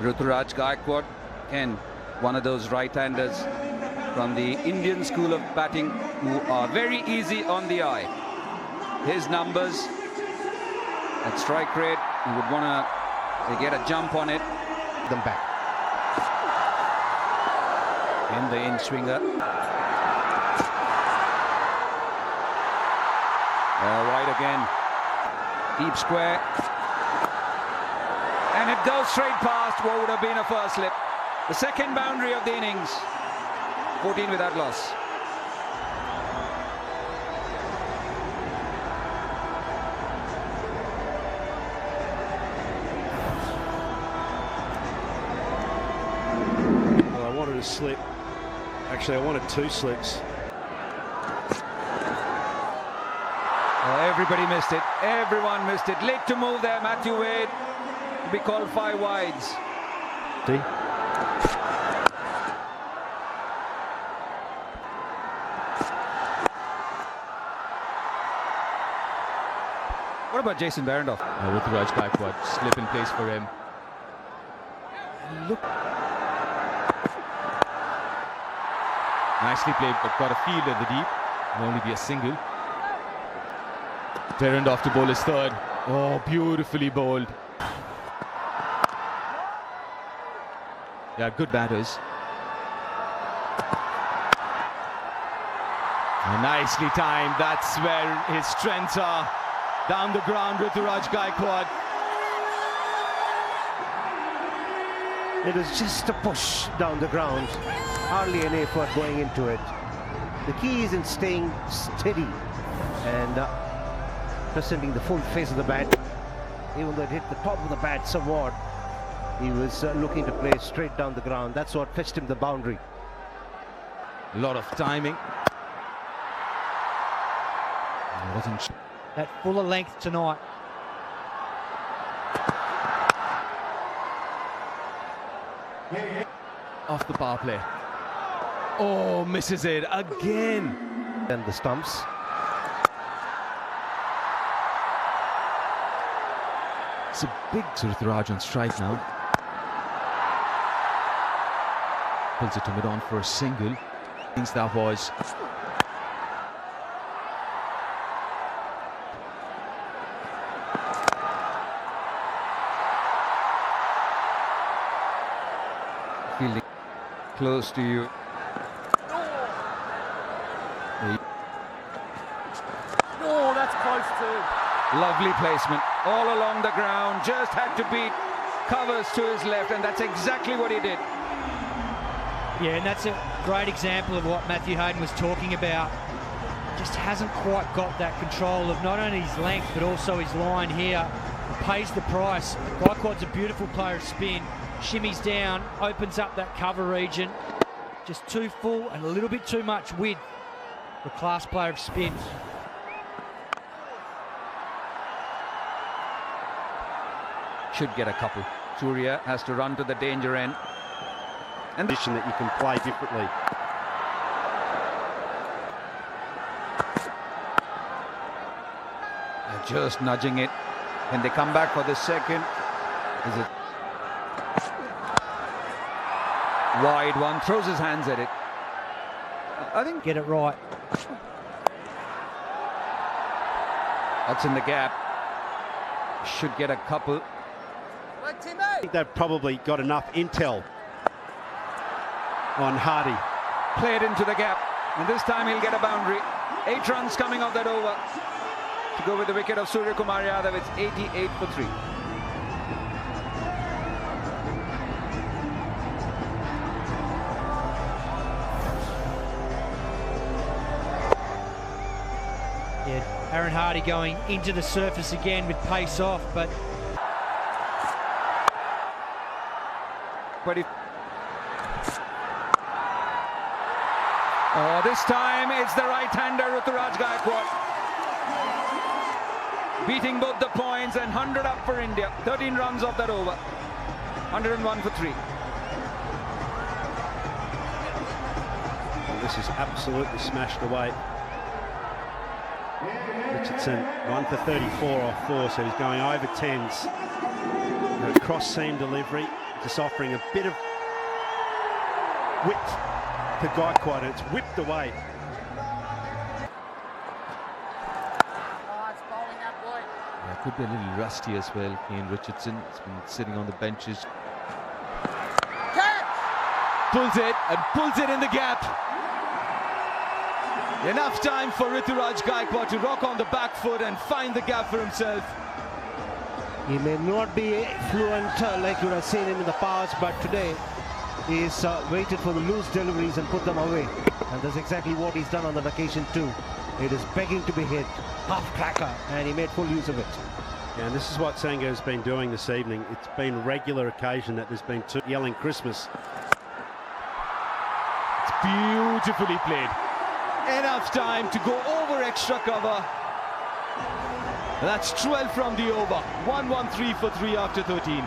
Ruturaj Gaikwad, again, one of those right-handers from the Indian school of batting who are very easy on the eye. His numbers at strike rate, you would want to get a jump on it. Them back. In the in-swinger. Wide again. Deep square. And it goes straight past what would have been a first slip. The second boundary of the innings. 14 without loss. Well, I wanted a slip. Actually, I wanted two slips. Everybody missed it. Everyone missed it. Late to move there, Matthew Wade. To be called 5 wides. See? What about Jason Behrendorff? Ruturaj Gaikwad, slip in place for him. Look. Nicely played, but got a field at the deep. Will only be a single. Behrendorff to bowl his third. Oh, beautifully bowled. Yeah, good batters. Nicely timed. That's where his strengths are. Down the ground, Ruturaj Gaikwad. It was just a push down the ground. Hardly any effort going into it. The key is in staying steady and presenting the full face of the bat. Even though it hit the top of the bat somewhat, he was looking to play straight down the ground. That's what fetched him the boundary. A lot of timing. It wasn't that fuller length tonight. off the power play. Oh, misses it again. And the stumps. It's a big Ruturaj on strike now. Pulls it to mid-on for a single. Thinks that was. Fielding close to you. Oh, that's close too. Lovely placement all along the ground. Just had to beat covers to his left, and that's exactly what he did. Yeah, and that's a great example of what Matthew Hayden was talking about. Just hasn't quite got that control of not only his length but also his line here. It pays the price. Gaikwad's a beautiful player of spin. Shimmies down, opens up that cover region. Just too full and a little bit too much width for a class player of spin. Should get a couple. Surya has to run to the danger end. And the Position that you can play differently. they're just nudging it. When they come back for the second, is it wide one? Throws his hands at it. I think Get it right. that's in the gap. Should get a couple. I think they've probably got enough intel on Hardy. Played into the gap, and this time he'll get a boundary. 8 runs coming off that over to go with the wicket of Surya Kumar Yadav. It's 88 for 3. Yeah, Aaron Hardy going into the surface again with pace off, but Oh, this time it's the right-hander Ruturaj Gaikwad. Beating both the points and 100 up for India. 13 runs off that over. 101 for 3. Well, this is absolutely smashed away. Richardson 1 for 34 off 4, so he's going over 10s. Cross seam delivery. Just offering a bit of width to Gaikwad, and it's whipped away. Could be a little rusty as well. Ian Richardson has been sitting on the benches. Pulls it in the gap. Enough time for Ruturaj Gaikwad to rock on the back foot and find the gap for himself. He may not be fluent like you would have seen him in the past, but today he's waited for the loose deliveries and put them away. And that's exactly what he's done on that occasion too. It is begging to be hit, half cracker, and he made full use of it. Yeah, and this is what Sangha has been doing this evening. It's been a regular occasion that there's been two yelling Christmas. It's beautifully played. Enough time to go over extra cover. That's 12 from the over. 1-1-3 for 3 after 13.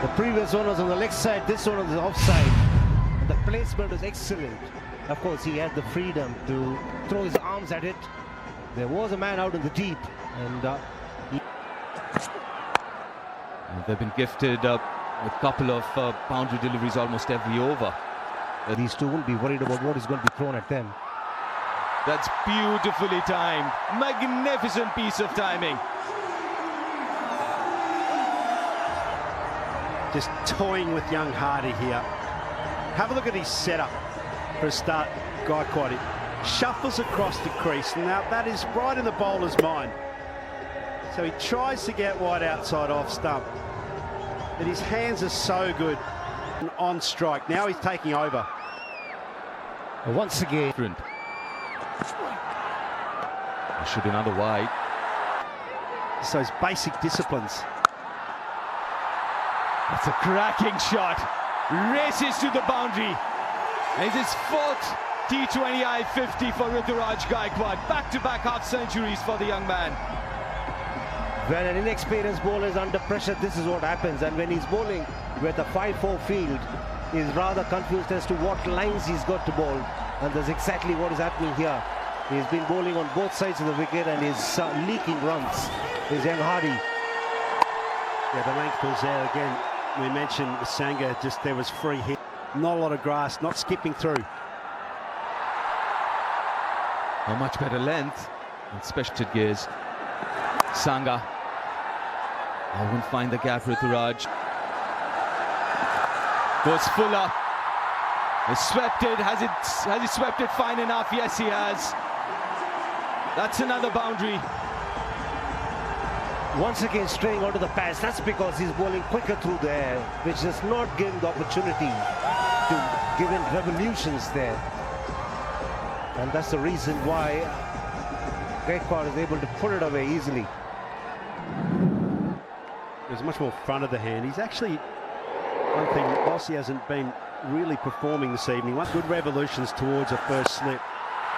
The previous one was on the leg side, this one was the offside. And the placement was excellent. Of course, he had the freedom to throw his arms at it. There was a man out in the deep, and they've been gifted a couple of boundary deliveries almost every over. these two won't be worried about what is going to be thrown at them. That's beautifully timed. Magnificent piece of timing. Just toying with young Hardy here. Have a look at his setup for a start. Gaikwad, it shuffles across the crease. Now that is right in the bowler's mind. So he tries to get wide outside off stump. But his hands are so good on strike. Now he's taking over. Once again. Should another wide. It's those basic disciplines. That's a cracking shot. Races to the boundary. It's his fourth T20I 50 for Ruturaj Gaikwad. Back-to-back half centuries for the young man. When an inexperienced bowler is under pressure, this is what happens. And when he's bowling with the 5-4 field, he's rather confused as to what lines he's got to bowl. And that's exactly what is happening here. He's been bowling on both sides of the wicket and he's leaking runs. He's young Hardy. Yeah, the length was there again. We mentioned Sangha, just there was free hit. Not a lot of grass, not skipping through. A much better length and special gears. Sangha. I won't find the gap, Ruturaj. Goes Fuller. He's swept it. Has he swept it fine enough? Yes, he has. That's another boundary. Once again straying onto the pads. That's because he's bowling quicker through the air, which does not give him the opportunity to give him revolutions there. And that's the reason why Gaikwad is able to put it away easily. There's much more front of the hand. He's actually, one thing, whilst he hasn't been really performing this evening, one good revolutions towards a first slip.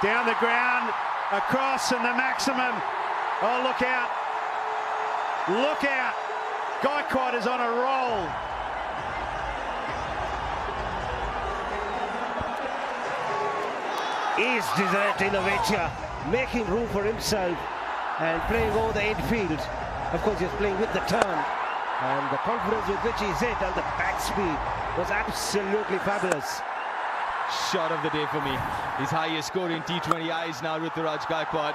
Down the ground, across, and the maximum. Oh, look out. Look out. Gaikwad is on a roll. Is Deseret Innovatia making room for himself and playing over the infield. Of course, he's playing with the turn, and the confidence with which he's hit and the back speed was absolutely fabulous. Shot of the day for me. His highest score in T20I is now Ruturaj Gaikwad.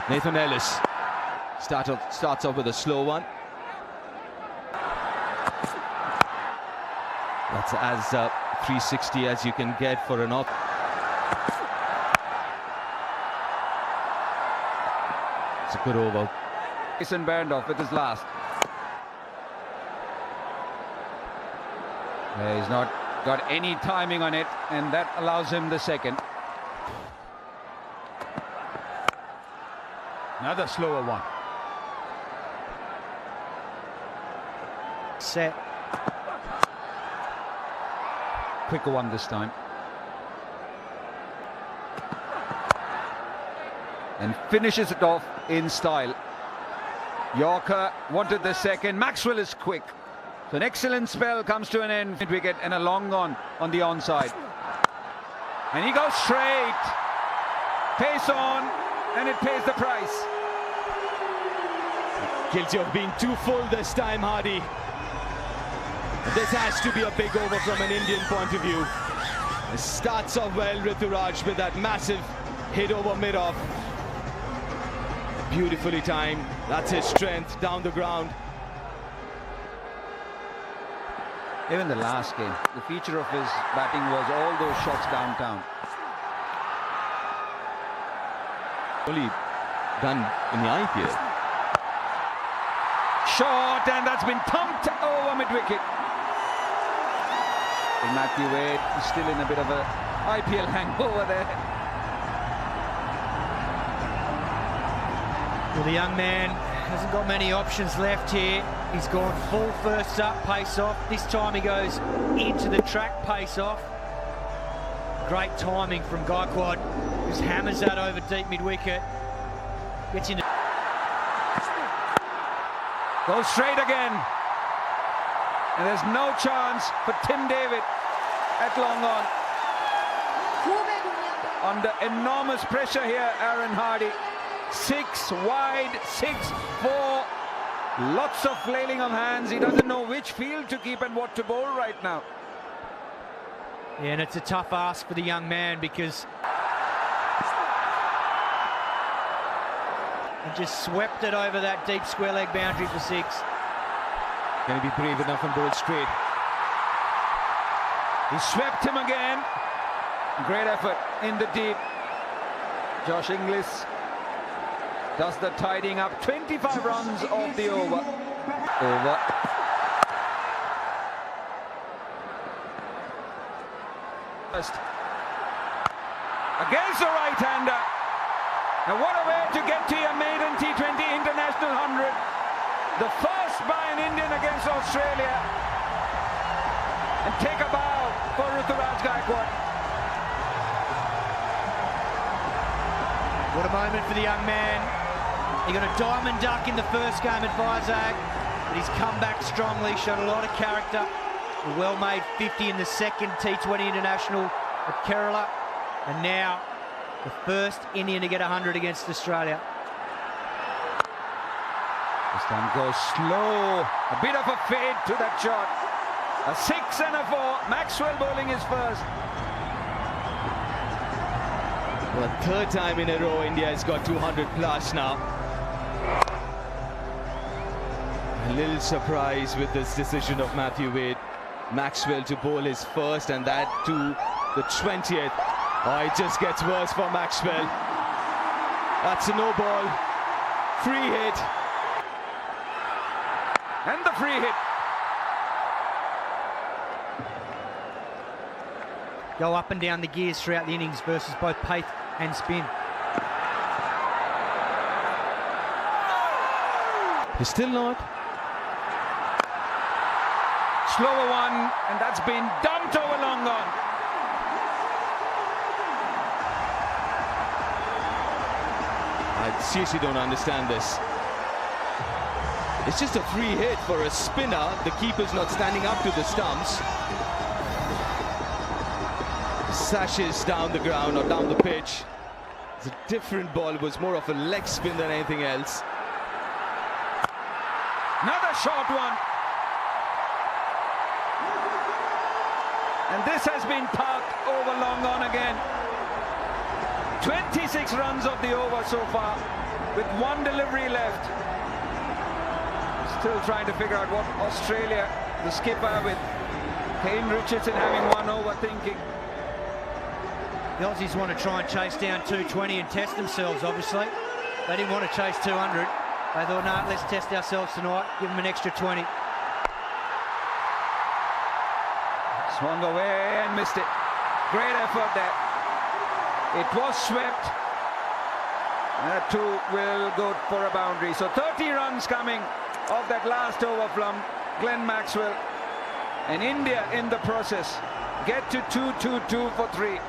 Nathan Ellis starts off with a slow one. That's as 360 as you can get for an off. It's a good over. Jason Behrendorff with his last. He's not got any timing on it, and that allows him the second. Another slower one. Set. Quicker one this time. And finishes it off in style. Yorker wanted the second. Maxwell is quick. So an excellent spell comes to an end. Wicket and a long on the onside. And he goes straight. Pace on, and it pays the price. Guilty of being too full this time, Hardy. This has to be a big over from an Indian point of view. It starts off well, Ruturaj, with that massive hit over mid-off. Beautifully timed. That's his strength down the ground. Even the last game, the feature of his batting was all those shots downtown. Only done in the IPL. Shot, and that's been thumped over mid-wicket. And Matthew Wade is still in a bit of a IPL hangover there. Well, the young man hasn't got many options left here. He's gone full first up, pace off. This time he goes into the track, pace off. Great timing from Gaikwad, who hammers that over deep mid-wicket. Gets into... Goes straight again. And there's no chance for Tim David at long on. Under enormous pressure here, Aaron Hardy. 6 wide, 6-4. Lots of flailing of hands. He doesn't know which field to keep and what to bowl right now. Yeah, and it's a tough ask for the young man because... and just swept it over that deep square leg boundary for 6. Can he be brave enough and bowl straight? He swept him again. Great effort in the deep. Josh Inglis does the tidying up. 25 runs of the over. First. Against the right-hander. Now what a way to get to your maiden T20 International 100. The first by an Indian against Australia. And take a bow for Ruturaj Gaikwad. What a moment for the young man. He got a diamond duck in the first game at Vizag, but he's come back strongly, showed a lot of character. A well-made 50 in the second T20 International at Kerala, and now the first Indian to get 100 against Australia. This time goes slow. A bit of a fade to that shot. A 6 and a 4. Maxwell bowling his first. For the third time in a row, India has got 200 plus now. A little surprise with this decision of Matthew Wade. Maxwell to bowl his first, and that to the 20th. Oh, it just gets worse for Maxwell. That's a no ball. Free hit. And the free hit. Go up and down the gears throughout the innings versus both pace and spin. He's still not. Slower one, and that's been dumped over long on. I seriously don't understand this. It's just a free hit for a spinner. The keeper's not standing up to the stumps. Sashes down the ground or down the pitch. It's a different ball. It was more of a leg spin than anything else. Another short one. And this has been parked over long on again. 26 runs of the over so far, with 1 delivery left. Still trying to figure out what Australia, the skipper with Kane Richardson having 1 over, thinking. The Aussies want to try and chase down 220 and test themselves, obviously. They didn't want to chase 200. They thought, no, let's test ourselves tonight, give them an extra 20. Swung away and missed it. Great effort there. It was swept. That too will go for a boundary. So 30 runs coming off that last over from Glenn Maxwell. And India in the process get to 2-2-2 for 3.